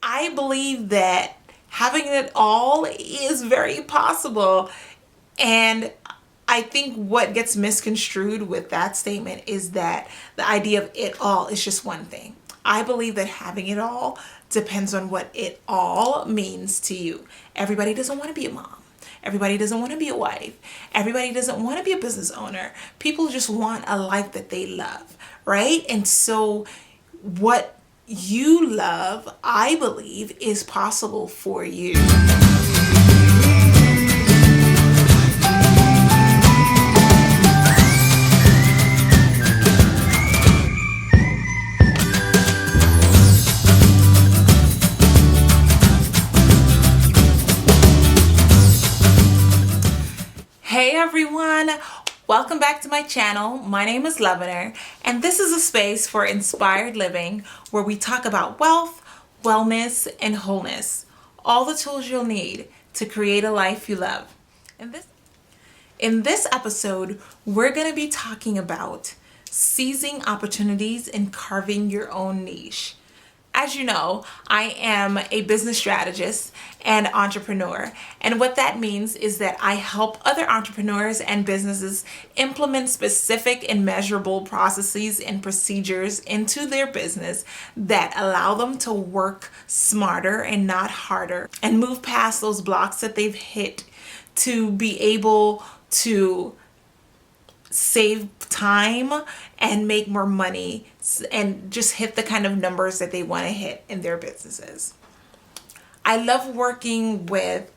I believe that having it all is very possible. And I think what gets misconstrued with that statement is that the idea of it all is just one thing. I believe that having it all depends on what it all means to you. Everybody doesn't want to be a mom. Everybody doesn't want to be a wife. Everybody doesn't want to be a business owner. People just want a life that they love, right? And so, what you love, I believe, is possible for you. Hey everyone, welcome back to my channel. My name is Levener, and this is a space for inspired living where we talk about wealth, wellness, and wholeness. All the tools you'll need to create a life you love. In this episode, we're going to be talking about seizing opportunities and carving your own niche. As you know, I am a business strategist and entrepreneur. And what that means is that I help other entrepreneurs and businesses implement specific and measurable processes and procedures into their business that allow them to work smarter and not harder and move past those blocks that they've hit to be able to save time and make more money and just hit the kind of numbers that they want to hit in their businesses. I love working with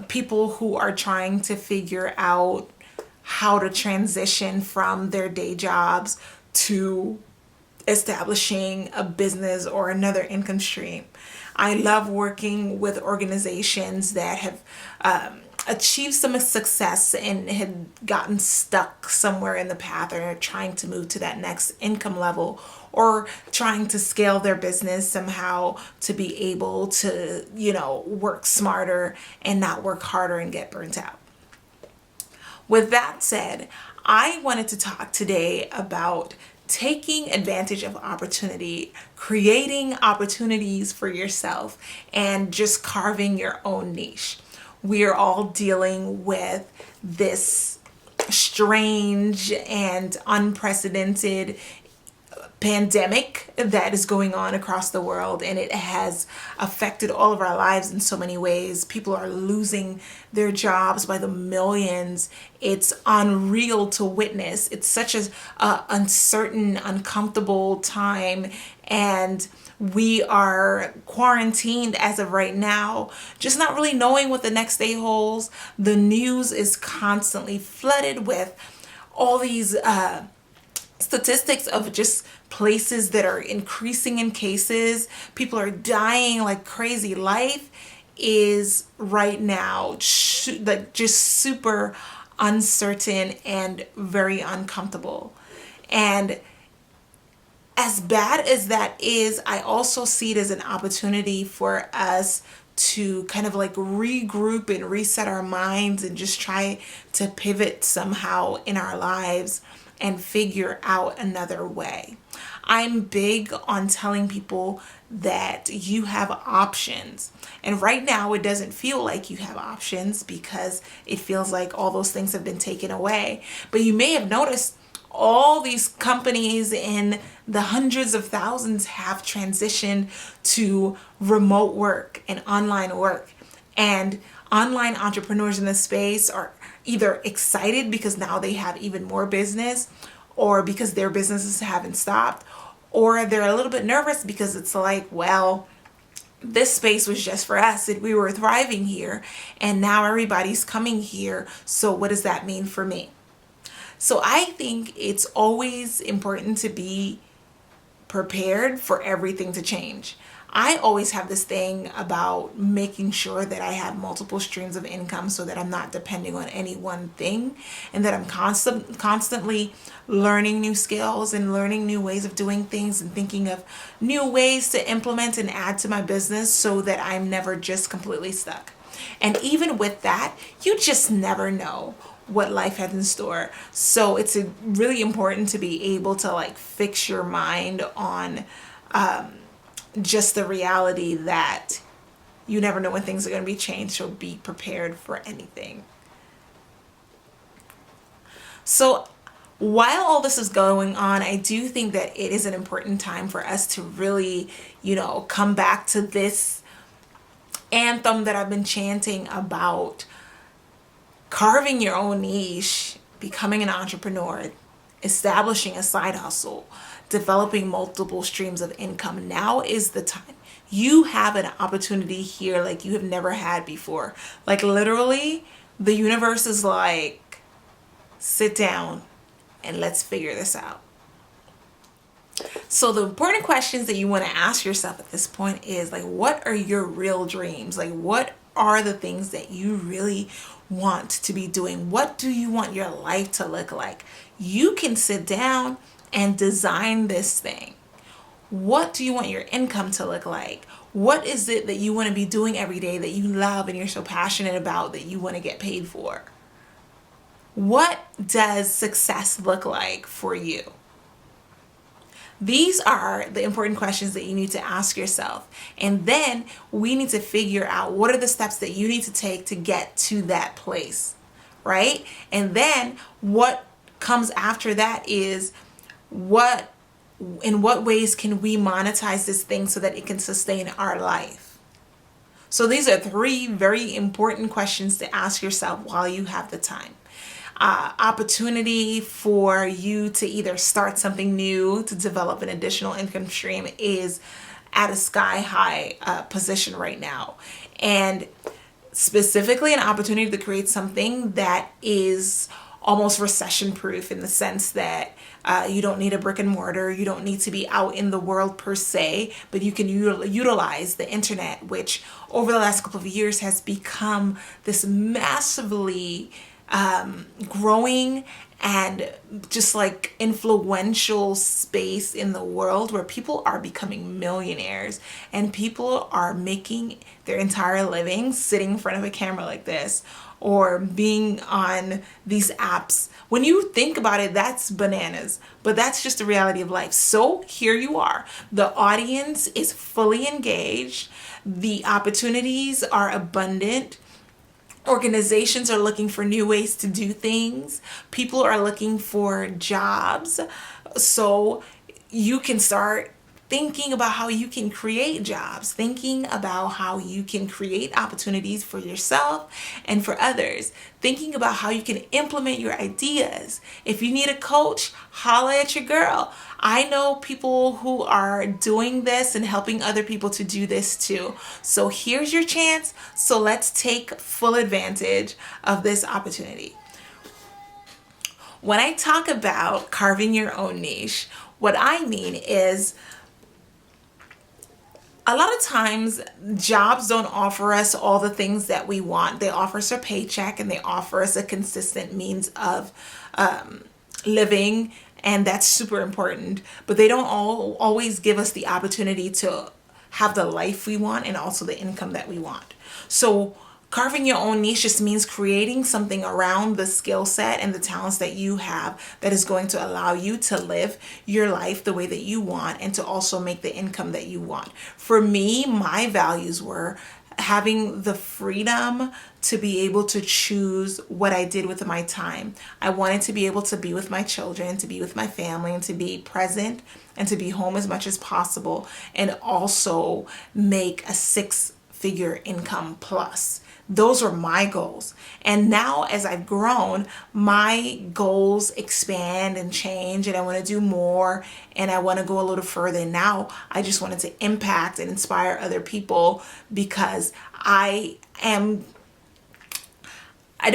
people who are trying to figure out how to transition from their day jobs to establishing a business or another income stream. I love working with organizations that have achieved some success and had gotten stuck somewhere in the path or are trying to move to that next income level or trying to scale their business somehow to be able to, work smarter and not work harder and get burnt out. With that said, I wanted to talk today about taking advantage of opportunity, creating opportunities for yourself, and just carving your own niche. We are all dealing with this strange and unprecedented pandemic that is going on across the world, and it has affected all of our lives in so many ways. People are losing their jobs by the millions. It's unreal to witness. It's such a uncertain, uncomfortable time, and we are quarantined as of right now, just not really knowing what the next day holds. The news is constantly flooded with all these statistics of just places that are increasing in cases. People are dying like crazy. Life is right now like just super uncertain and very uncomfortable. And as bad as that is, I also see it as an opportunity for us to kind of like regroup and reset our minds and just try to pivot somehow in our lives and figure out another way. I'm big on telling people that you have options. And right now, it doesn't feel like you have options because it feels like all those things have been taken away. But you may have noticed all these companies in the hundreds of thousands have transitioned to remote work and online work. And online entrepreneurs in this space are either excited because now they have even more business, or because their businesses haven't stopped, or they're a little bit nervous because it's like, well, this space was just for us and we were thriving here, and now everybody's coming here. So what does that mean for me? So I think it's always important to be prepared for everything to change. I always have this thing about making sure that I have multiple streams of income so that I'm not depending on any one thing, and that I'm constantly learning new skills and learning new ways of doing things and thinking of new ways to implement and add to my business so that I'm never just completely stuck. And even with that, you just never know what life has in store. So it's really important to be able to like fix your mind on just the reality that you never know when things are going to be changed, so be prepared for anything. So while all this is going on, I do think that it is an important time for us to really, come back to this anthem that I've been chanting about carving your own niche, becoming an entrepreneur, establishing a side hustle, developing multiple streams of income. Now is the time. You have an opportunity here like you have never had before. Like literally, the universe is like, sit down and let's figure this out. So the important questions that you want to ask yourself at this point is like, what are your real dreams? Like, what are the things that you really want to be doing? What do you want your life to look like? You can sit down and design this thing. What do you want your income to look like? What is it that you want to be doing every day that you love and you're so passionate about that you want to get paid for? What does success look like for you? These are the important questions that you need to ask yourself. And then we need to figure out what are the steps that you need to take to get to that place, right? And then what comes after that is in what ways can we monetize this thing so that it can sustain our life? So these are 3 very important questions to ask yourself while you have the time. Opportunity for you to either start something new, to develop an additional income stream is at a sky high position right now. And specifically an opportunity to create something that is almost recession proof in the sense that you don't need a brick and mortar. You don't need to be out in the world per se, but you can utilize the internet, which over the last couple of years has become this massively growing and just like influential space in the world where people are becoming millionaires and people are making their entire living sitting in front of a camera like this or being on these apps. When you think about it, that's bananas, but that's just the reality of life. So here you are. The audience is fully engaged. The opportunities are abundant. Organizations are looking for new ways to do things. People are looking for jobs. So you can start thinking about how you can create jobs, thinking about how you can create opportunities for yourself and for others, thinking about how you can implement your ideas. If you need a coach, holla at your girl. I know people who are doing this and helping other people to do this too. So here's your chance. So let's take full advantage of this opportunity. When I talk about carving your own niche, what I mean is a lot of times jobs don't offer us all the things that we want. They offer us a paycheck and they offer us a consistent means of living, and that's super important. But they don't always give us the opportunity to have the life we want and also the income that we want. So carving your own niche just means creating something around the skill set and the talents that you have that is going to allow you to live your life the way that you want and to also make the income that you want. For me, my values were having the freedom to be able to choose what I did with my time. I wanted to be able to be with my children, to be with my family, and to be present and to be home as much as possible, and also make a 6-figure income plus. Those were my goals. And now as I've grown, my goals expand and change, and I want to do more and I want to go a little further. Now I just wanted to impact and inspire other people because I don't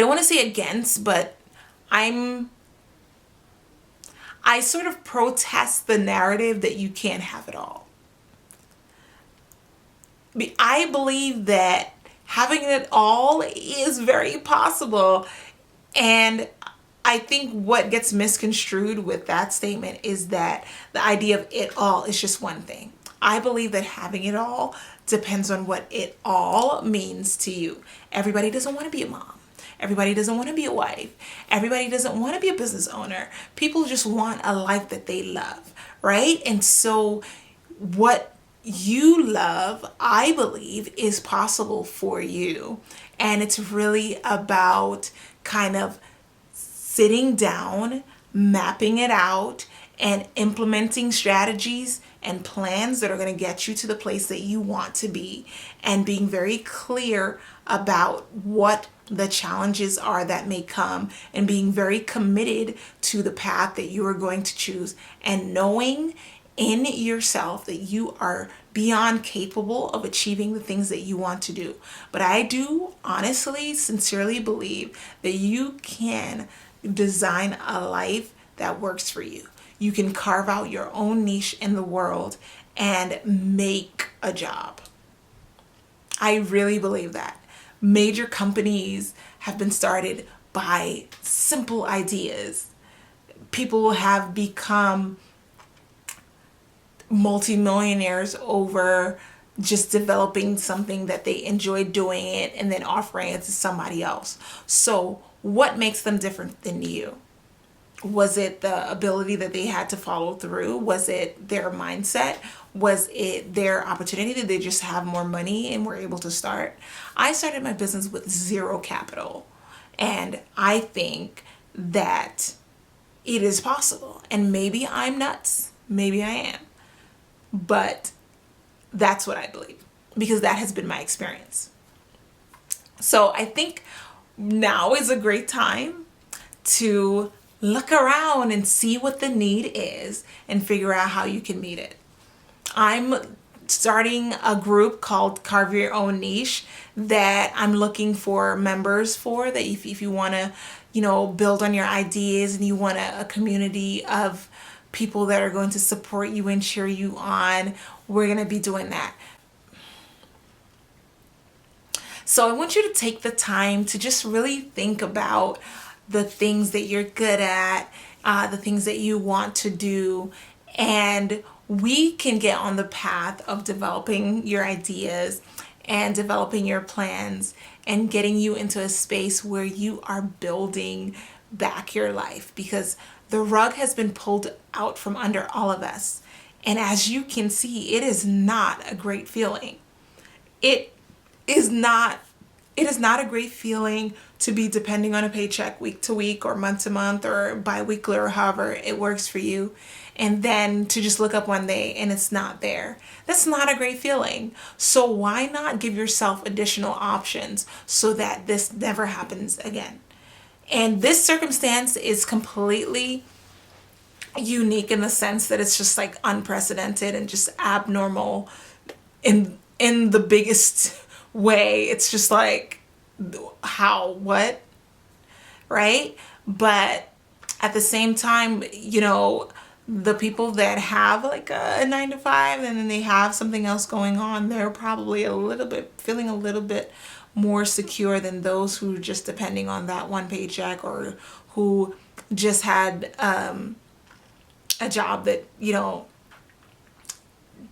want to say against, but I sort of protest the narrative that you can't have it all. I believe that having it all is very possible. And I think what gets misconstrued with that statement is that the idea of it all is just one thing. I believe that having it all depends on what it all means to you. Everybody doesn't want to be a mom. Everybody doesn't want to be a wife. Everybody doesn't want to be a business owner. People just want a life that they love, right? And so what you love, I believe, is possible for you. And it's really about kind of sitting down, mapping it out, and implementing strategies and plans that are going to get you to the place that you want to be, and being very clear about what the challenges are that may come, and being very committed to the path that you are going to choose, and knowing in yourself that you are beyond capable of achieving the things that you want to do. But I do honestly, sincerely believe that you can design a life that works for you. You can carve out your own niche in the world and make a job. I really believe that. Major companies have been started by simple ideas. People have become multimillionaires over just developing something that they enjoy doing it and then offering it to somebody else. So what makes them different than you? Was it the ability that they had to follow through? Was it their mindset? Was it their opportunity? Did they just have more money and were able to start? I started my business with zero capital, and I think that it is possible. And maybe I'm nuts. Maybe I am. But that's what I believe, because that has been my experience. So I think now is a great time to look around and see what the need is and figure out how you can meet it. I'm starting a group called Carve Your Own Niche that I'm looking for members for, that if you want to, build on your ideas and you want a community of people that are going to support you and cheer you on, we're going to be doing that. So I want you to take the time to just really think about the things that you're good at, the things that you want to do, and we can get on the path of developing your ideas and developing your plans and getting you into a space where you are building back your life, because the rug has been pulled out from under all of us. And as you can see, it is not a great feeling. It is not a great feeling to be depending on a paycheck week to week or month to month or bi-weekly or however it works for you. And then to just look up one day and it's not there. That's not a great feeling. So why not give yourself additional options so that this never happens again? And this circumstance is completely unique in the sense that it's just like unprecedented and just abnormal in the biggest way. It's just like, how, what, right? But at the same time, the people that have like a 9 to 5 and then they have something else going on, they're probably feeling a little bit more secure than those who are just depending on that one paycheck, or who just had a job that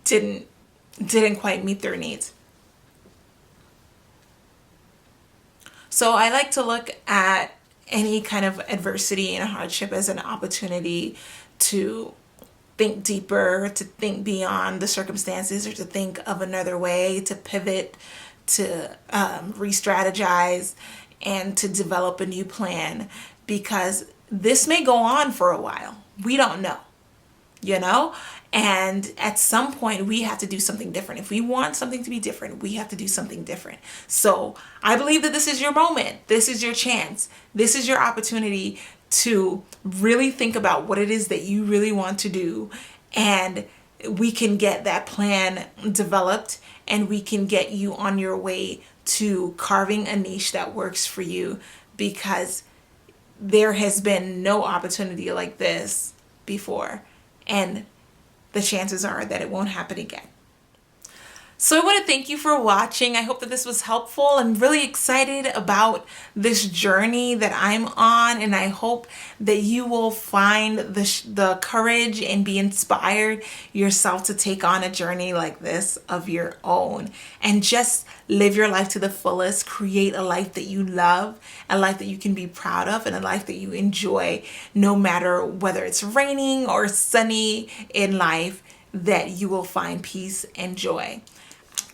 didn't quite meet their needs. So I like to look at any kind of adversity and hardship as an opportunity to think deeper, to think beyond the circumstances, or to think of another way, to pivot, to re-strategize, and to develop a new plan, because this may go on for a while. We don't know, and at some point we have to do something different. If we want something to be different, we have to do something different. So I believe that this is your moment. This is your chance. This is your opportunity to really think about what it is that you really want to do, and we can get that plan developed, and we can get you on your way to carving a niche that works for you, because there has been no opportunity like this before, and the chances are that it won't happen again. So I want to thank you for watching. I hope that this was helpful. I'm really excited about this journey that I'm on, and I hope that you will find the courage and be inspired yourself to take on a journey like this of your own, and just live your life to the fullest. Create a life that you love, a life that you can be proud of, and a life that you enjoy, no matter whether it's raining or sunny in life. that you will find peace and joy.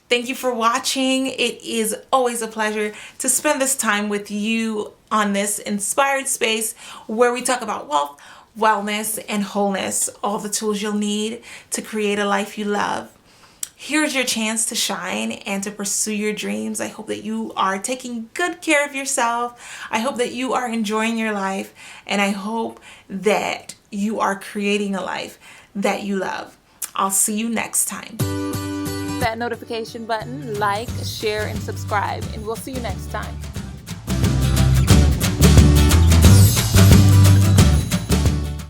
Thank you for watching. It is always a pleasure to spend this time with you on this inspired space where we talk about wealth, wellness, and wholeness, all the tools you'll need to create a life you love. Here's your chance to shine and to pursue your dreams. I hope that you are taking good care of yourself. I hope that you are enjoying your life, and I hope that you are creating a life that you love. I'll see you next time. That notification button, like, share, and subscribe, and we'll see you next time.